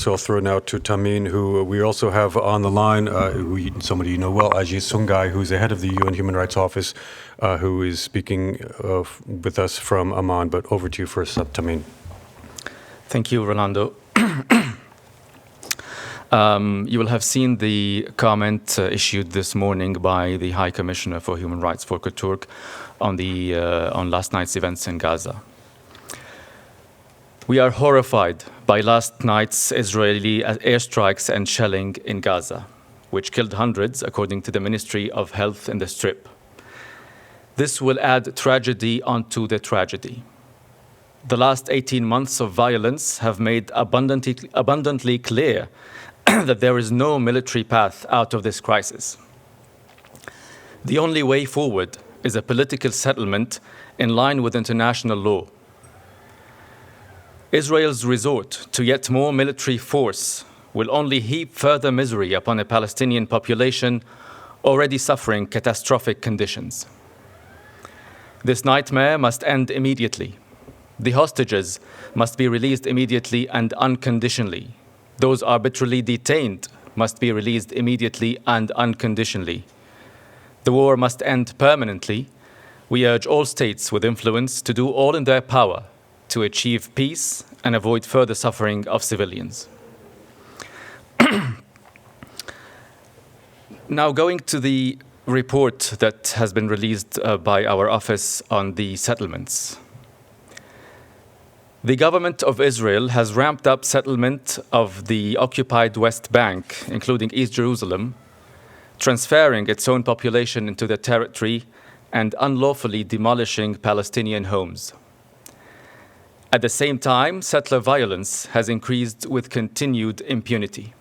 So I'll throw now to Thameen, who we also have on the line, somebody you know well, Ajit Sungai, who's the head of the UN Human Rights Office, who is speaking with us from Amman. But over to you first, Thameen. Thank you, Rolando. You will have seen the comment issued this morning by the High Commissioner for Human Rights, Volker Turk, on last night's events in Gaza. We are horrified by last night's Israeli airstrikes and shelling in Gaza, which killed hundreds, according to the Ministry of Health in the Strip. This will add tragedy onto the tragedy. The last 18 months of violence have made abundantly clear that there is no military path out of this crisis. The only way forward is a political settlement in line with international law. Israel's resort to yet more military force will only heap further misery upon a Palestinian population already suffering catastrophic conditions. This nightmare must end immediately. The hostages must be released immediately and unconditionally. Those arbitrarily detained must be released immediately and unconditionally. The war must end permanently. We urge all states with influence to do all in their power to achieve peace and avoid further suffering of civilians. Now, going to the report that has been released by our office on the settlements. The government of Israel has ramped up settlement of the occupied West Bank, including East Jerusalem, transferring its own population into the territory and unlawfully demolishing Palestinian homes. At the same time, settler violence has increased with continued impunity.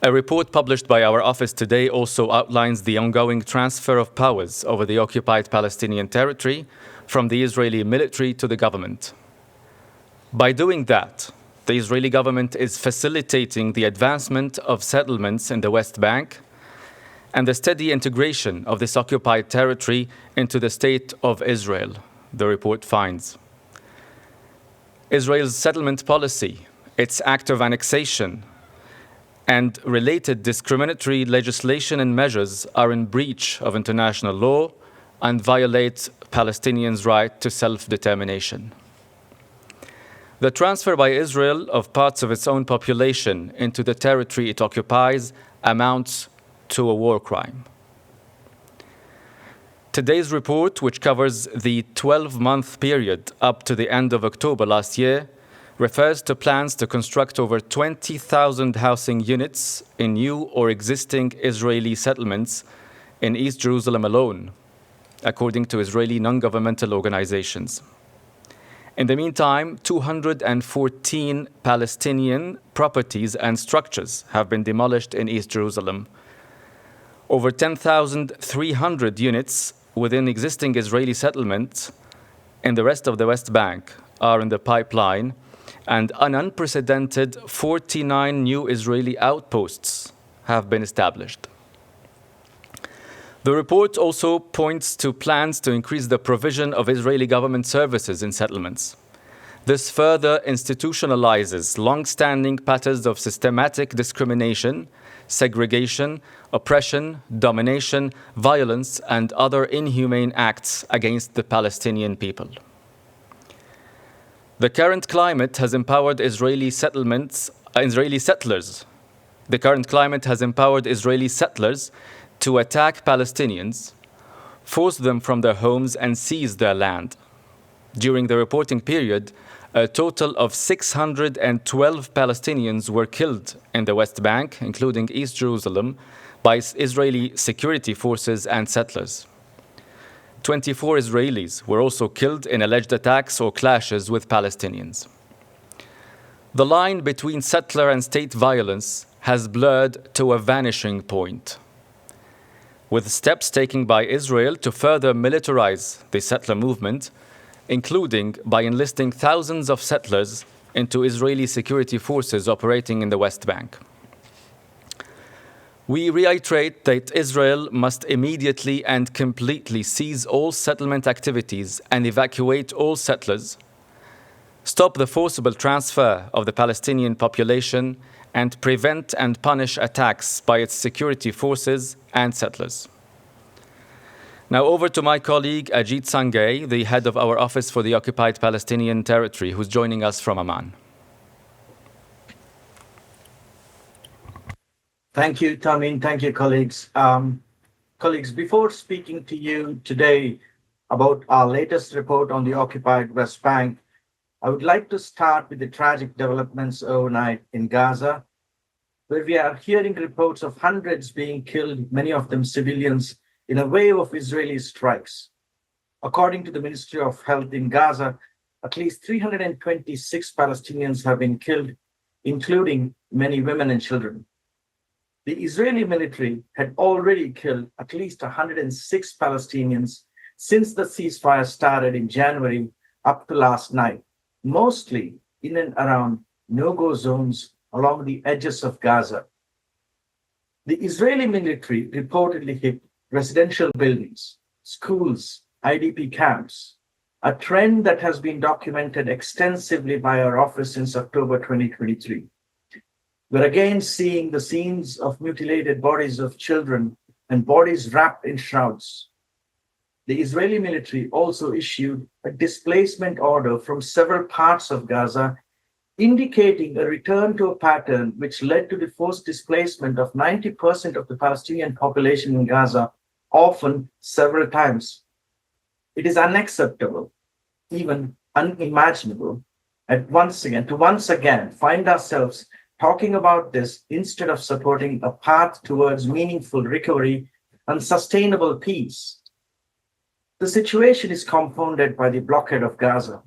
A report published by our office today also outlines the ongoing transfer of powers over the occupied Palestinian territory from the Israeli military to the government. By doing that, the Israeli government is facilitating the advancement of settlements in the West Bank and the steady integration of this occupied territory into the state of Israel, the report finds. Israel's settlement policy, its act of annexation, and related discriminatory legislation and measures are in breach of international law and violate Palestinians' right to self-determination. The transfer by Israel of parts of its own population into the territory it occupies amounts to a war crime. Today's report, which covers the 12-month period up to the end of October last year, refers to plans to construct over 20,000 housing units in new or existing Israeli settlements in East Jerusalem alone, according to Israeli non-governmental organizations. In the meantime, 214 Palestinian properties and structures have been demolished in East Jerusalem. Over 10,300 units within existing Israeli settlements in the rest of the West Bank are in the pipeline, and an unprecedented 49 new Israeli outposts have been established. The report also points to plans to increase the provision of Israeli government services in settlements. This further institutionalizes long-standing patterns of systematic discrimination, segregation, oppression, domination, violence, and other inhumane acts against the Palestinian people. The current climate has empowered Israeli settlers. The current climate has empowered Israeli settlers to attack Palestinians, force them from their homes, and seize their land. During the reporting period, a total of 612 Palestinians were killed in the West Bank, including East Jerusalem, by Israeli security forces and settlers. 24 Israelis were also killed in alleged attacks or clashes with Palestinians. The line between settler and state violence has blurred to a vanishing point. With steps taken by Israel to further militarize the settler movement, including by enlisting thousands of settlers into Israeli security forces operating in the West Bank. We reiterate that Israel must immediately and completely cease all settlement activities and evacuate all settlers, stop the forcible transfer of the Palestinian population, and prevent and punish attacks by its security forces and settlers. Now over to my colleague Ajit Sangay, the head of our Office for the Occupied Palestinian Territory, who's joining us from Amman. Thank you, Thameen. Thank you, colleagues. Colleagues, before speaking to you today about our latest report on the occupied West Bank, I would like to start with the tragic developments overnight in Gaza, where we are hearing reports of hundreds being killed, many of them civilians, in a wave of Israeli strikes. According to the Ministry of Health in Gaza, at least 326 Palestinians have been killed, including many women and children. The Israeli military had already killed at least 106 Palestinians since the ceasefire started in January up to last night, mostly in and around no-go zones along the edges of Gaza. The Israeli military reportedly hit residential buildings, schools, IDP camps, a trend that has been documented extensively by our office since October 2023. We're again seeing the scenes of mutilated bodies of children and bodies wrapped in shrouds. The Israeli military also issued a displacement order from several parts of Gaza, indicating a return to a pattern which led to the forced displacement of 90% of the Palestinian population in Gaza, often several times. It is unacceptable, even unimaginable, to once again find ourselves talking about this instead of supporting a path towards meaningful recovery and sustainable peace. The situation is compounded by the blockade of Gaza.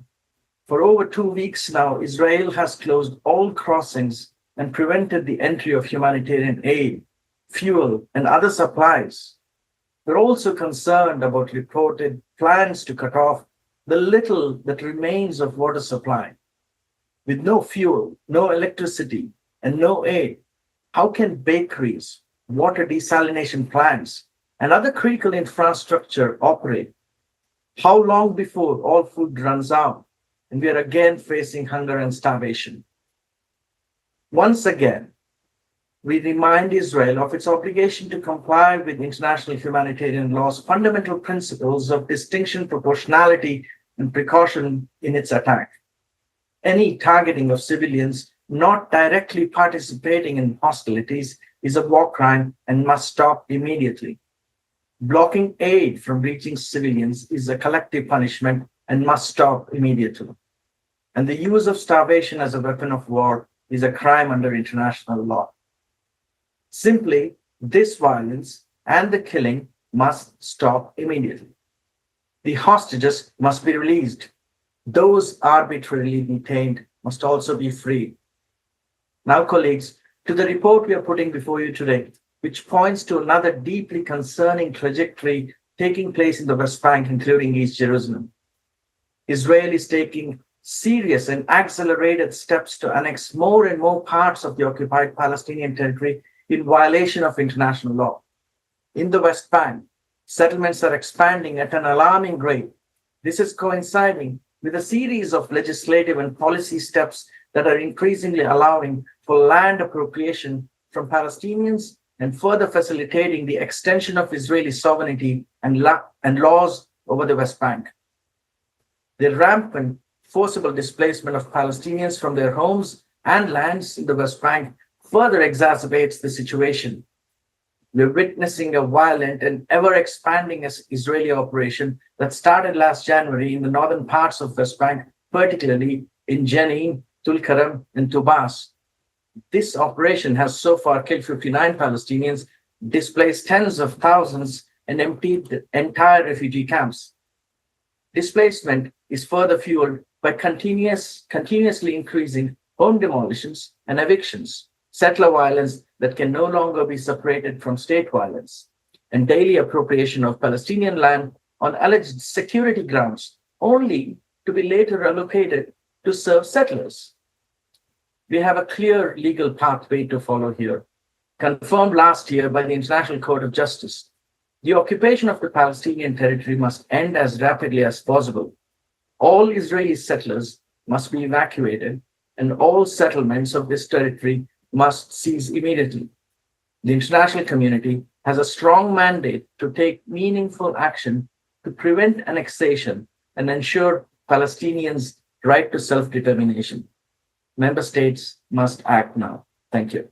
For over 2 weeks now, Israel has closed all crossings and prevented the entry of humanitarian aid, fuel, and other supplies. We're also concerned about reported plans to cut off the little that remains of water supply. With no fuel, no electricity, and no aid, how can bakeries, water desalination plants, and other critical infrastructure operate? How long before all food runs out and we are again facing hunger and starvation? Once again, we remind Israel of its obligation to comply with international humanitarian law's fundamental principles of distinction, proportionality, and precaution in its attack. Any targeting of civilians not directly participating in hostilities is a war crime and must stop immediately. Blocking aid from reaching civilians is a collective punishment and must stop immediately. And the use of starvation as a weapon of war is a crime under international law. Simply, this violence and the killing must stop immediately. The hostages must be released. Those arbitrarily detained must also be freed. Now, colleagues, to the report we are putting before you today, which points to another deeply concerning trajectory taking place in the West Bank, including East Jerusalem. Israel is taking serious and accelerated steps to annex more and more parts of the occupied Palestinian territory in violation of international law. In the West Bank, settlements are expanding at an alarming rate. This is coinciding with a series of legislative and policy steps that are increasingly allowing for land appropriation from Palestinians and further facilitating the extension of Israeli sovereignty and laws over the West Bank. The rampant forcible displacement of Palestinians from their homes and lands in the West Bank further exacerbates the situation. We're witnessing a violent and ever-expanding Israeli operation that started last January in the northern parts of West Bank, particularly in Jenin, Tulkarem, and Tubas. This operation has so far killed 59 Palestinians, displaced tens of thousands, and emptied the entire refugee camps. Displacement is further fueled by continuously increasing home demolitions and evictions, settler violence that can no longer be separated from state violence, and daily appropriation of Palestinian land on alleged security grounds, only to be later allocated to serve settlers. We have a clear legal pathway to follow here, confirmed last year by the International Court of Justice. The occupation of the Palestinian territory must end as rapidly as possible. All Israeli settlers must be evacuated, and all settlements of this territory must cease immediately. The international community has a strong mandate to take meaningful action to prevent annexation and ensure Palestinians' right to self-determination. Member states must act now. Thank you.